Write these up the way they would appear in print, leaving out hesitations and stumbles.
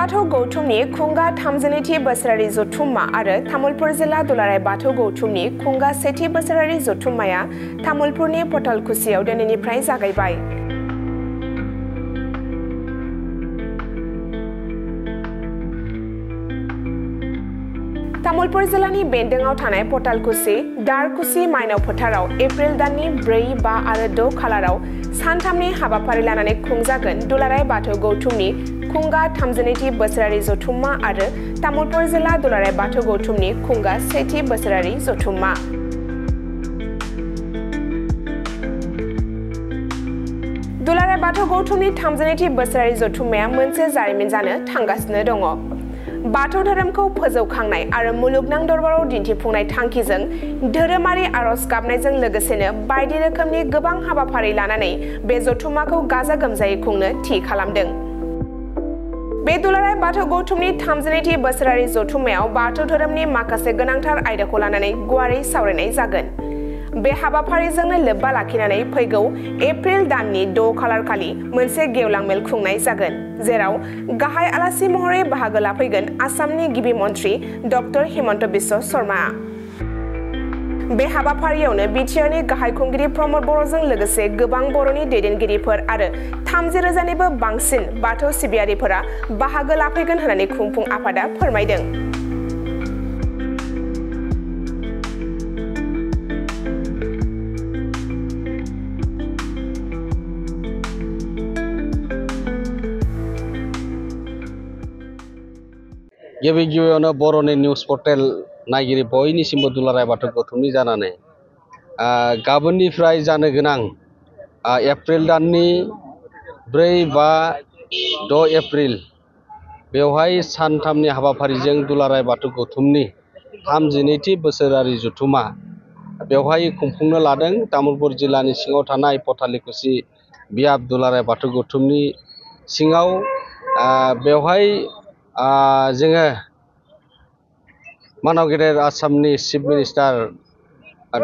बाथौ गौथुमनि खुंगा 32थि बोसोरारि जथुम्मा आरो तामुलपुर जिल्ला दुलाराय बाथौ गौथुमनि खुंगा 1थि बोसोरारि जथुम्माया तामुलपुरनि पथलकुसियाव दिनैनिफ्राय जागायबाय। तामुलपुर जिल्लानि बेन्दोंआव थानाय पथलकुसि, दारकुसि माइनाव फोथाराव एप्रिल दाननि 4, 5 आरो 6 खालाराव सानथामनि हाबाफारि लानानै खुंजागोन दुलाराय बाथौ गौथुमनि खुंगा 32थि बोसोरारि जथुम्मा आरो तामुलपुर जिल्ला दुलाराय बाथौ गौथुमनि खुंगा 1थि बोसोरारि जथुम्मा। दुलाराय बाथौ गौथुमनि 32थि बोसोरारि जथुम्माया मोनसे जारिमिन जानो थांगासिनो दङ। बाथौ धोरोमखौ फोजौखांनाय आरो मुलुगनां दरबाराव दिन्थिफुंनाय थांखिजों धोरोमारि आरज गाबनायजों लोगोसेनो बायदि रोखोमनि गोबां हाबाफारि लानानै बे जथुम्माखौ गाजा गोमजायै खुंनो थि खालामदों। बे दुलाराय बाथौ गौथुमनि 32थि बोसोरारि जथुम्मायाव बाथौ धोरोमनि माखासे गोनांथार आयदाखौ लानानै गुवारै सावरायनाय जागोन। बे हाबाफारिजोंनो लोब्बा लाखिनानै फैगौ एप्रिल दाननि 6 खालार खालि मोनसे गेवलां मेल खुंनाय जागोन, जेराव गाहाय आलासि महरै बाहागो लाफैगोन आसामनि गिबि मन्थ्रि डक्टर हिमन्त बिश्व शर्मा। बे हाबाफारियावनो बिटिआरनि गाहाय खुंगिरि प्रमद बर'जों लोगोसे गोबां बर'नि दैदेनगिरिफोर आरो 30,000निबो बांसिन बाथौ सिबियारिफोरा बाहागो लाफैगोन होननानै खुंफुं आफादा फोरमायदों। गिबियावनो बर'नि निउस पर्टेल नायगिरि बयनिसिमबो दुलाराय बाथौ गौथुमनि जानानै गाबोननिफ्राय जानो गोनां एप्रिल दाननि 4, 5, 6 एप्रिल बेवहाय सानथामनि हाबाफारिजों दुलाराय बाथौ गौथुमनि 32थि बोसोरारि जथुम्मा बेवहाय खुंफुंनो लादों। तामुलपुर जिल्लानि सिङाव थानाय पथालिकुसि बियाब दुलाराय बाथौ गौथुमनि सिङाव बेवहाय जोङो मानाव गेदेर आसामनि chief minister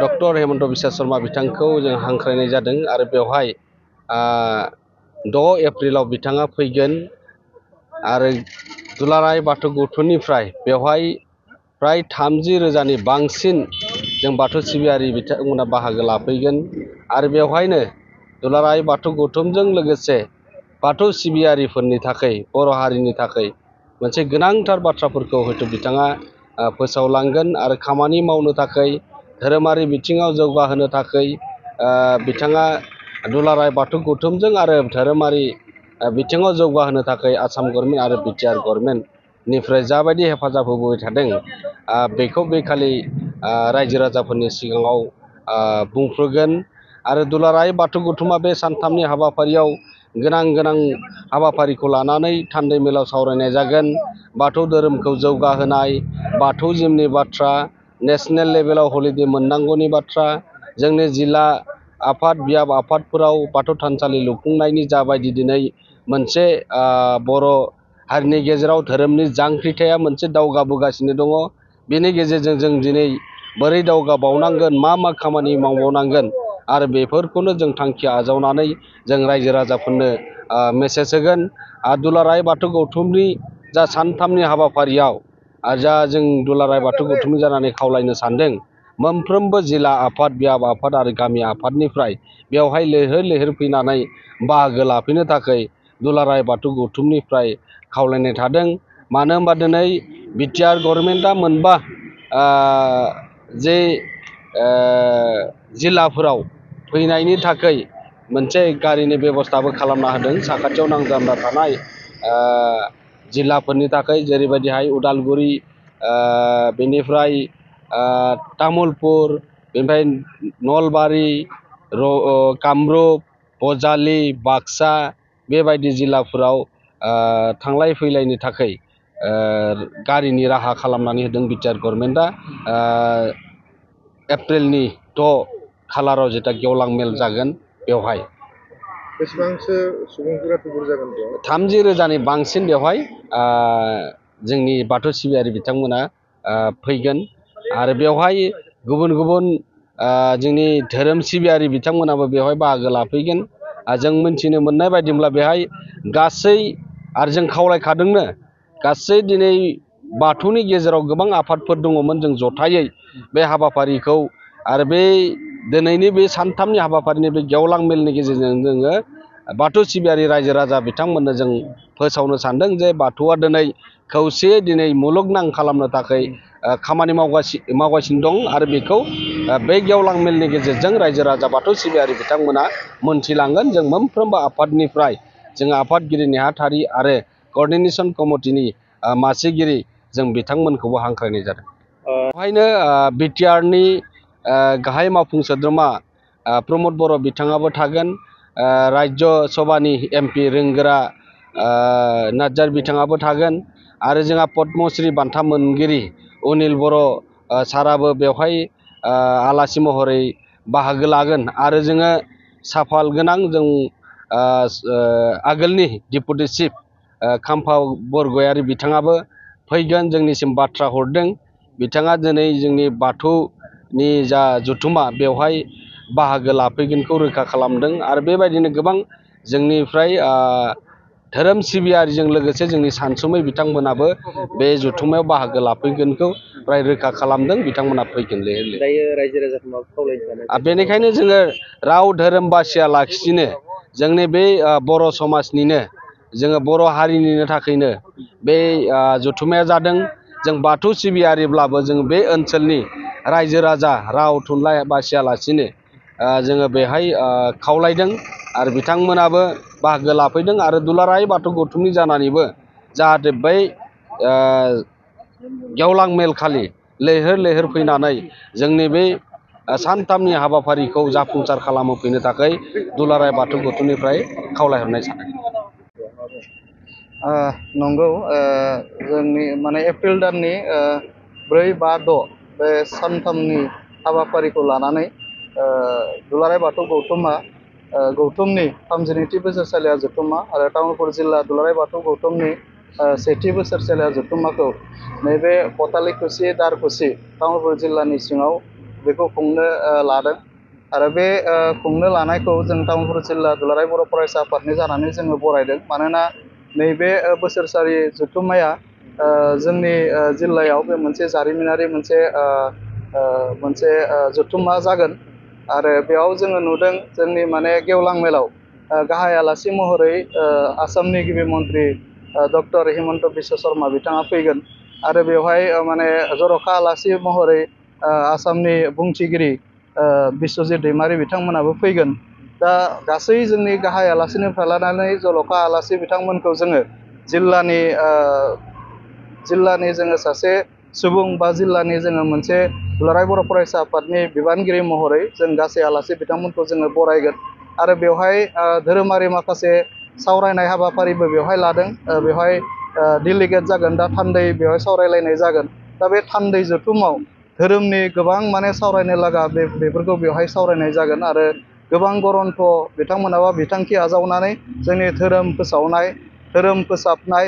doctor Himanta Biswa Sharma बिथांखौ जों हांख्रायनाय जादों आरो बेवहाय 6 एप्रिलाव बिथाङा फैगोन आरो दुलाराय बाथौ गौथुमनिफ्राय बेवहाय फ्राय 30,000नि बांसिन जों बाथौ सिबियारि बिथांमोना बाहागो लाफैगोन आरो बेवहायनो दुलाराय बाथौ गौथुमजों लोगोसे बाथौ सिबियारिफोरनि थाखाय बर' हारिनि थाखाय मोनसे गोनांथार बाथ्राफोरखौ हयथ' बिथाङा फोसावलांगोन आरो खामानि मावनो थाखाय धोरोमारि बिथिङाव जौगाहोनो थाखाय बिथाङा दुलाराय बाथौ गौथुमजों आरो धोरोमारि बिथिङाव जौगाहोनो थाखाय आसाम गभर्नमेन्ट आरो बिटिआर गभर्नमेन्टनिफ्राय जाबायदि हेफाजाब होबोबाय थादों बेखौ बे खालि रायजो राजाफोरनि सिगाङाव बुंफ्रुगोन आरो दुलाराय बाथौ गौथुमा बे सानथामनि हाबाफारियाव गोनां हाबाफारिखौ लानानै थान्दै मेलाव सावरायनाय जागोन। बाथौ धोरोमखौ जौगाहोनाय, बाथौजिमनि बाथ्रा, नेसनेल लेभेलाव हलिडे मोननांगौनि बाथ्रा, जोंनि जिल्ला आफाद बियाब आफादफोराव बाथौ थानसालि लुफुंनायनि जाबायदि दिनै मोनसे बर' हारिनि गेजेराव धोरोमनि जांख्रिथाया मोनसे दावगाबोगासिनो दङ। बेनि गेजेरजों जों दिनै बोरै दावगाबावनांगोन, मा खामानि मावबावनांगोन आरो बेफोरखौनो जों थांखि आजावनानै जों रायजो राजाफोरनो मेसेज होगोन। दुलाराय बाथौ गौथुमनि जा सानथामनि हाबाफारियाव जा जों दुलाराय बाथौ गौथुमनि जानानै खावलायनो सानदों मोनफ्रोमबो जिल्ला आफाद बियाब आफाद आरो गामि आफादनिफ्राय बेवहाय लैहोर फैनानै बाहागो लाफैनो थाखाय दुलाराय बाथौ गौथुमनिफ्राय खावलायनाय थादों। मानो होनबा दिनै बिटिआर गभर्नमेन्टआ मोनबा जे जिल्लाफोराव फैनायनि थाखाय मोनसे गारिनि बेबस्थाबो खालामना होदों साखाथियाव नांजाबना थानाय जिल्लाफोरनि थाखाय, जेरैबायदिहाय उदालगुरि, बेनिफ्राय तामुलपुर, बेनिफ्राय नलबारि, कामरुप, बजालि, बाक्सा बेबायदि जिल्लाफोराव थांलाय फैलायनि थाखाय गारिनि राहा खालामनानै होदों बिटिआर गभर्नमेन्टआ। एप्रिलनि 6 खालाराव जेथा गेवलां मेल जागोन बेवहाय बेसेबांसो सुबुंफोरा थुबुर जागोन? 30,000नि बांसिन बेवहाय जोंनि बाथौ सिबियारि बिथांमोना फैगोन आरो बेवहाय गुबुन जोंनि धोरोम सिबियारि बिथांमोनाबो बेवहाय बाहागो लाफैगोन। जों मिथिनो मोननाय बायदिब्ला बेहाय गासै आरो जों खावलायखादोंनो गासै दिनै बाथौनि गेजेराव गोबां आफादफोर दङमोन जों जथायै बे हाबाफारिखौ आरो बे दिनैनि बे सानथामनि हाबाफारिनि बे गेवलां मेलनि गेजेरजों जोङो बाथौ सिबियारि रायजो राजा बिथांमोननो जों फोसावनो सानदों जे बाथौआ दिनै खौसेयै दिनै मुलुगनां खालामनो थाखाय खामानि मावगासिनो दं आरो बेखौ बे गेवलां मेलनि गेजेरजों रायजो राजा बाथौ सिबियारि बिथांमोना मोनथिलांगोन। जों मोनफ्रोमबो आफादनिफ्राय जों आफादगिरि नेहाथारि आरो क'अर्डिनेशन कमिटिनि मासिगिरि जों बिथांमोनखौबो हांख्रायनाय जादों। बेवहायनो बिटिआरनि गाहाय मावफुं सोद्रोमा प्रमद बर' बिथाङाबो थागोन, राज्य सभानि एमपि रोंगोरा नार्जार बिथाङाबो थागोन आरो जोंहा पद्मश्री बान्था मोनगिरि अनिल बर' साराबो बेवहाय आलासि महरै बाहागो लागोन आरो जोङो साफाल गोनां जों आगोलनि डिपुटि चिफ खाम्फा बरगयारि बिथाङाबो फैगोन, जोंनिसिम बाथ्रा हरदों। बिथाङा दिनै जोंनि बाथौनि जा जथुमा बेवहाय बाहागो लाफैगोनखौ रोखा खालामदों आरो बेबायदिनो गोबां जोंनिफ्राय धोरोम सिबियारिजों लोगोसे जोंनि सानसुमै बिथांमोनाबो बे जथुमायाव बाहागो लाफैगोनखौ फ्राय रोखा खालामदों। बिथांमोना फैगोन बेनिखायनो जोङो राव धोरोम बासियालाखिनो जोंनि बे बर' समाजनिनो जोङो बर' हारिनिनो थाखायनो बे जथुमाया जादों। जों बाथौ सिबियारिब्लाबो जों बे ओनसोलनि रायजो राजा राव थुनलाइ बासियालासिनो जोङो बेहाय खावलायदों आरो बिथांमोनाबो बाहागो लाफैदों आरो दुलाराय बाथौ गौथुमनि जानानैबो जाहाथे बै गेवलां मेलखालि लैहोर लैहोर फैनानै जोंनि बे सानथामनि हाबाफारिखौ जाफुंसार खालामहोफैनो थाखाय दुलाराय बाथौ गौथुमनिफ्राय खावलायहरनाय जादों। नंगौ, जोंनि माने एप्रिल दाननि 4, 5, 6 बे सानथामनि हाबाफारिखौ लानानै दुलाराय बाथौ गौथुमा गौथुमनि 32थि बोसोरसालिया जथुमा आरो तामुलपुर जिल्ला दुलाराय बाथौ गौथुमनि सेथि बोसोरसालिया जथुमाखौ नैबे पटालिकुसि दारकुसि तामुलपुर जिल्लानि सिङाव बेखौ खुंनो लादों आरो बे खुंनो लानायखौ जों तामुलपुर जिल्ला दुलाराय बर' फरायसा आफादनि जानानै जोङो बरायदों। मानोना नैबे बोसोरसालि जथुम्माया जोंनि जिल्लायाव बे मोनसे जारिमिनारि मोनसे जथुम्मा जागोन आरो बेयाव जोङो नुदों जोंनि माने गेवलां मेलाव गाहाय आलासि महरै आसामनि गिबि मन्त्रि डक्टर हिमन्त बिश्व शर्मा बिथाङा फैगोन आरो बेवहाय माने जर'खा आलासि महरै आसामनि बुंथिगिरि बिश्वजित दैमारि बिथांमोनाबो फैगोन। दा गासै जोंनि गाहाय आलासिनिफ्राय लानानै जर'खा आलासि बिथांमोनखौ जोङो जिल्लानि जोङो सासे सुबुं बा जिल्लानि जोङो मोनसे दुलाराय बर' फरायसा आफादनि बिबानगिरि महरै जों गासै आलासि बिथांमोनखौ जोङो बरायगोन आरो बेवहाय धोरोमारि माखासे सावरायनाय हाबाफारिबो बेवहाय लादों। बेवहाय डेलिगेट जागोन, दा थान्दै बेवहाय सावरायलायनाय जागोन। दा बे थान्दै जथुमाव धोरोमनि गोबां माने सावरायनो लागा बेफोरखौ बेवहाय सावरायनाय जागोन आरो गोबां गरन्थ बिथांमोनाबा बिथांखि आजावनानै जोंनि धोरोम फोसावनाय, धोरोम फोसाबनाय,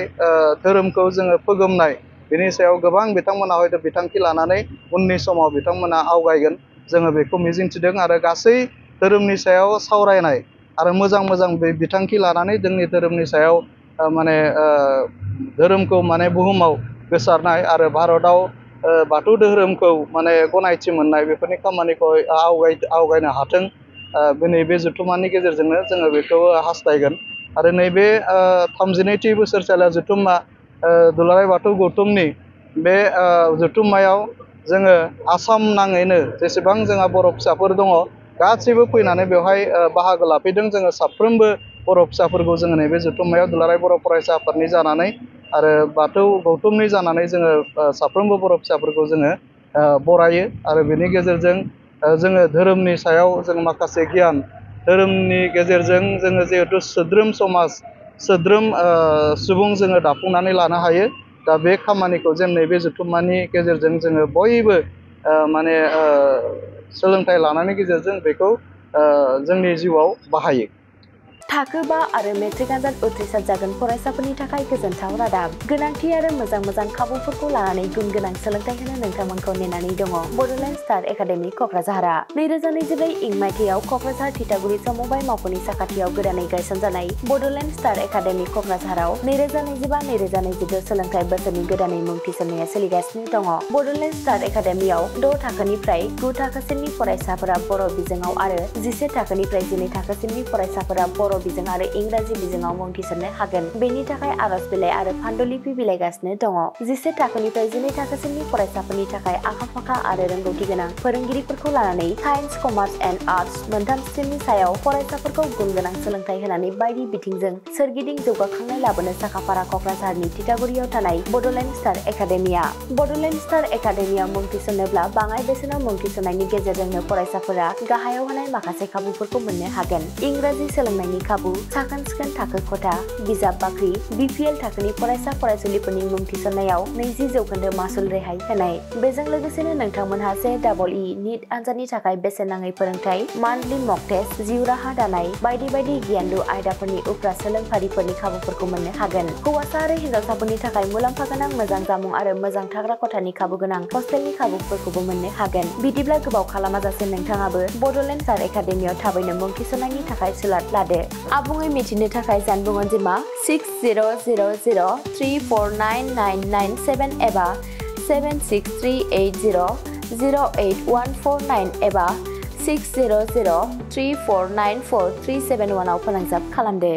धोरोमखौ जोङो फोगोमनाय, बेनि सायाव गोबां बिथांमोना हयथ' बिथांखि लानानै उननि समाव बिथांमोना आवगायगोन, जोङो बेखौ मिजिंथिदों आरो गासै धोरोमनि सायाव सावरायनाय आरो मोजां बे बिथांखि लानानै जोंनि धोरोमनि सायाव माने धोरोमखौ माने बुहुमाव गोसारनाय आरो भारतआव बाथौ धोरोमखौ माने गनायथि मोननाय बेफोरनि खामानिखौ आवगायनो हाथों। नैबे जथुम्मानि गेजेरजोंनो जोङो बेखौ हास्थायगोन आरो नैबे 32थि बोसोरसालिया जथुम्मा दुलाराय बाथौ गौथुमनि बे जथुम्मायाव जोङो आसाम नाङैनो जेसेबां जोंहा बर' फिसाफोर दङ गासैबो फैनानै बेवहाय बाहागो लाफैदों। जोङो साफ्रोमबो बर' फिसाफोरखौ जोङो नैबे जथुम्मायाव दुलाराय बर' फरायसा आफादनि जानानै आरो बाथौ गौथुमनि जानानै जोङो साफ्रोमबो बर' फिसाफोरखौ जोङो बरायो आरो बेनि गेजेरजों जोङो धोरोमनि सायाव जों माखासे गियान, धोरोमनि गेजेरजों जोङो जिहेथु सोद्रोम समाज, सोद्रोम सुबुं जोङो दाफुंनानै लानो हायो। दा बे खामानिखौ जों नैबे जथुम्मानि गेजेरजों जोङो बयबो माने सोलोंथाइ लानायनि गेजेरजों बेखौ जोंनि जिउआव बाहायो। थाखो 5 आरो मेट्रिक आनजाद उथ्रिसार जागोन फरायसाफोरनि थाखाय गोजोनथाव रादाब। गोनांथि आरो मोजां खाबुफोरखौ लानानै गुन गोनां सोलोंथाइ होनो नोंथांमोनखौ नेनानै दङ बड'लेण्ड स्टार एकाडेमि क'क्राझारआ। 2024 इं मायथाइयाव क'क्राझार थिथागुरि समबाय मावख'नि साखाथियाव गोदानै गायसनजानाय बड'लेण्ड स्टार एकाडेमि क'क्राझाराव 2025-2026 सोलोंथाइ बोसोरनि गोदानै मुं थिसननाया सोलिगासिनो दङ। बड'लेण्ड स्टार एकाडेमियाव 6 थाखोनिफ्राय 9 थाखोसिमनि फरायसाफोरा बर' बिजोङाव आरो 11 थाखोनिफ्राय 12 थाखोसिमनि फरायसाफोरा बर' बिजों आरो इंराजि बिजोङाव मुं थिसननो हागोन। बेनि थाखाय आर'ज बिलाइ आरो फान्डुलिपि बिलाइगासिनो दङ। 11 थाखोनिफ्राय 12 थाखोसिमनि फरायसाफोरनि थाखाय आखा-फाखा आरो रोंगौथि गोनां फोरोंगिरिफोरखौ लानानै साइन्स, कमार्स एन्ड आर्टस मोनथाम स्ट्रिमनि सायाव फरायसाफोरखौ गुन गोनां सोलोंथाइ होनानै बायदि बिथिंजों सोरगिदिं जौगाखांनाय लाबोनो साखाफारा क'क्राझारनि थिथागुरियाव थानाय Bodoland star academia. Bodoland star एकाडेमियाव मुं थिसननोब्ला बाङाइ बेसेनाव मुं थिसननायनि गेजेरजोंनो फरायसाफोरा गाहायाव होनाय माखासे खाबुफोरखौ मोननो हागोन। इंराजि सोलोंनायनि खाबु, साखोन-सिखोन थाखो खथा, बिजाब बाख्रि, BPL थाखोनि फरायसा-फरायसुलिफोरनि मुं थिसननायाव 20% मासुल रेहाय होनाय। बेजों लोगोसेनो नोंथांमोनहा JEE नीट आनजादनि थाखाय बेसेन नाङै फोरोंथाय, मान्थलि मक टेस्ट, जिउ राहा दानाय बायदि गियानलु आयदाफोरनि उफ्रा सोलोंफारिफोरनि खाबुफोरखौ मोननो हागोन। हौवासा आरो हिन्जावसाफोरनि थाखाय मुलाम्फा गोनां मोजां जामुं आरो मोजां थाग्रा खथानि खाबु गोनां हस्टेलनि खाबुफोरखौबो मोननो हागोन। बिदिब्ला गोबाव खालामाजासे नोंथाङाबो बड'लेण्ड स्टार एकाडेमियाव थाबैनो मुं थिसननायनि थाखाय सुलाद लादो। आबुङै मिथिनो थाखाय जानबुं अनजिमा 6000349997 एबा 7638008149 एबा 6003494371 आव फोनांजाब खालामदो।